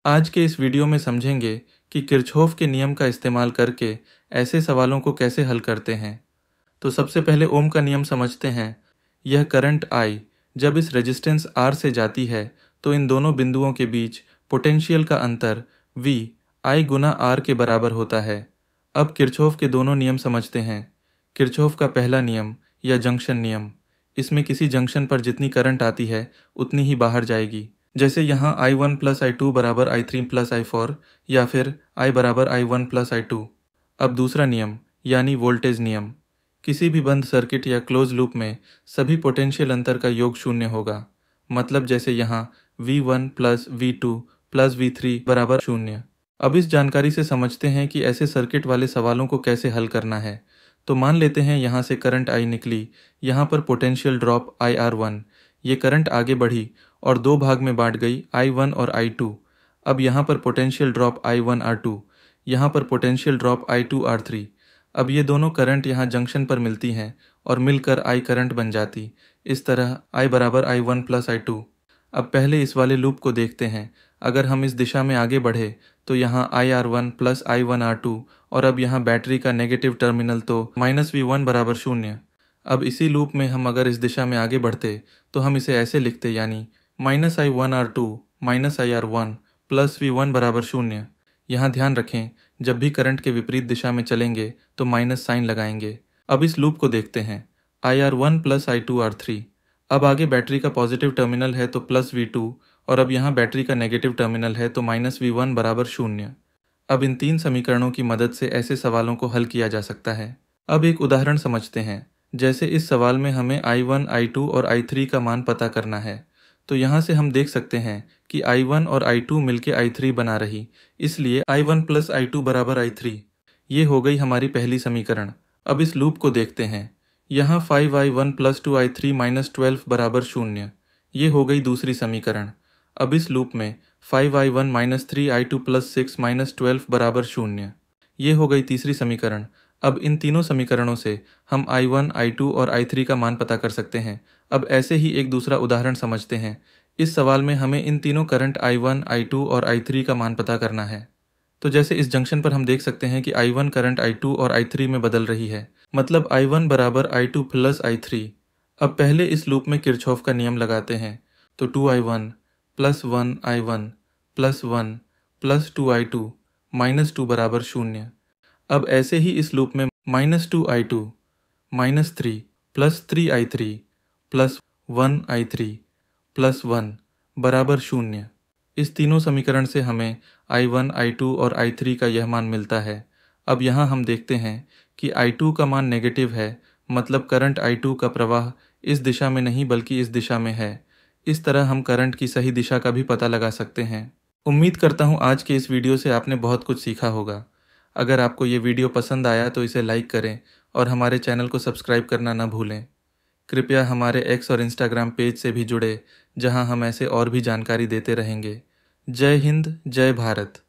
आज के इस वीडियो में समझेंगे कि किरचॉफ के नियम का इस्तेमाल करके ऐसे सवालों को कैसे हल करते हैं। तो सबसे पहले ओम का नियम समझते हैं। यह करंट I जब इस रेजिस्टेंस R से जाती है तो इन दोनों बिंदुओं के बीच पोटेंशियल का अंतर V I गुना R के बराबर होता है। अब किरचॉफ के दोनों नियम समझते हैं। किरचॉफ का पहला नियम या जंक्शन नियम, इसमें किसी जंक्शन पर जितनी करंट आती है उतनी ही बाहर जाएगी। जैसे यहाँ I1 प्लस I2 बराबर I3 प्लस I4 या फिर I बराबर I1 प्लस I2। अब दूसरा नियम यानी वोल्टेज नियम, किसी भी बंद सर्किट या क्लोज लूप में सभी पोटेंशियल अंतर का योग शून्य होगा। मतलब जैसे यहाँ V1 plus V2 plus V3 बराबर शून्य। अब इस जानकारी से समझते हैं कि ऐसे सर्किट वाले सवालों को कैसे हल करना है। तो मान लेते हैं यहाँ से करंट I निकली, यहाँ पर पोटेंशियल ड्रॉप IR1, ये करंट आगे बढ़ी और दो भाग में बांट गई I1 और I2। अब यहाँ पर पोटेंशियल ड्रॉप I1R2, यहाँ पर पोटेंशियल ड्रॉप I2R3। अब ये दोनों करंट यहाँ जंक्शन पर मिलती हैं और मिलकर I करंट बन जाती। इस तरह I बराबर I1 प्लस I2। अब पहले इस वाले लूप को देखते हैं। अगर हम इस दिशा में आगे बढ़े तो यहाँ IR1 प्लस I1R2 और अब यहाँ बैटरी का नेगेटिव टर्मिनल तो -V1 बराबर शून्य। अब इसी लूप में हम अगर इस दिशा में आगे बढ़ते तो हम इसे ऐसे लिखते यानी -I1R2 -IR1 प्लस V1 बराबर शून्य। यहाँ ध्यान रखें, जब भी करंट के विपरीत दिशा में चलेंगे तो माइनस साइन लगाएंगे। अब इस लूप को देखते हैं। IR1 plus I2R3। अब आगे बैटरी का पॉजिटिव टर्मिनल है तो प्लस V2 और अब यहाँ बैटरी का नेगेटिव टर्मिनल है तो -V1 बराबर शून्य। अब इन तीन समीकरणों की मदद से ऐसे सवालों को हल किया जा सकता है। अब एक उदाहरण समझते हैं। जैसे इस सवाल में हमें I1, I2 और I3 का मान पता करना है। तो यहाँ से हम देख सकते हैं कि I1 और I2 मिलके I3 बना रही, इसलिए I1 प्लस I2 बराबर I3। ये हो गई हमारी पहली समीकरण। अब इस लूप को देखते हैं। यहाँ 5I1 प्लस 2I3 माइनस 12 बराबर शून्य। ये हो गई दूसरी समीकरण। अब इस लूप में 5I1 minus 3I2 plus 6 minus 12 बराबर शून्य। ये हो गई तीसरी समीकरण। अब इन तीनों समीकरणों से हम I1, I2 और I3 का मान पता कर सकते हैं। अब ऐसे ही एक दूसरा उदाहरण समझते हैं। इस सवाल में हमें इन तीनों करंट I1, I2 और I3 का मान पता करना है। तो जैसे इस जंक्शन पर हम देख सकते हैं कि I1 करंट I2 और I3 में बदल रही है, मतलब I1 बराबर I2 प्लस I3। अब पहले इस लूप में किरचॉफ का नियम लगाते हैं। तो 2I1 plus 1I1 plus 1 plus 2I2 minus 2 बराबर शून्य। अब ऐसे ही इस लूप में -2I2 -3 plus 3I3 plus 1I3 plus 1 बराबर शून्य। इस तीनों समीकरण से हमें I1, I2 और I3 का यह मान मिलता है। अब यहाँ हम देखते हैं कि I2 का मान नेगेटिव है, मतलब करंट I2 का प्रवाह इस दिशा में नहीं बल्कि इस दिशा में है। इस तरह हम करंट की सही दिशा का भी पता लगा सकते हैं। उम्मीद करता हूँ आज के इस वीडियो से आपने बहुत कुछ सीखा होगा। अगर आपको ये वीडियो पसंद आया तो इसे लाइक करें और हमारे चैनल को सब्सक्राइब करना न भूलें। कृपया हमारे X और Instagram पेज से भी जुड़े, जहां हम ऐसे और भी जानकारी देते रहेंगे। जय हिंद, जय भारत।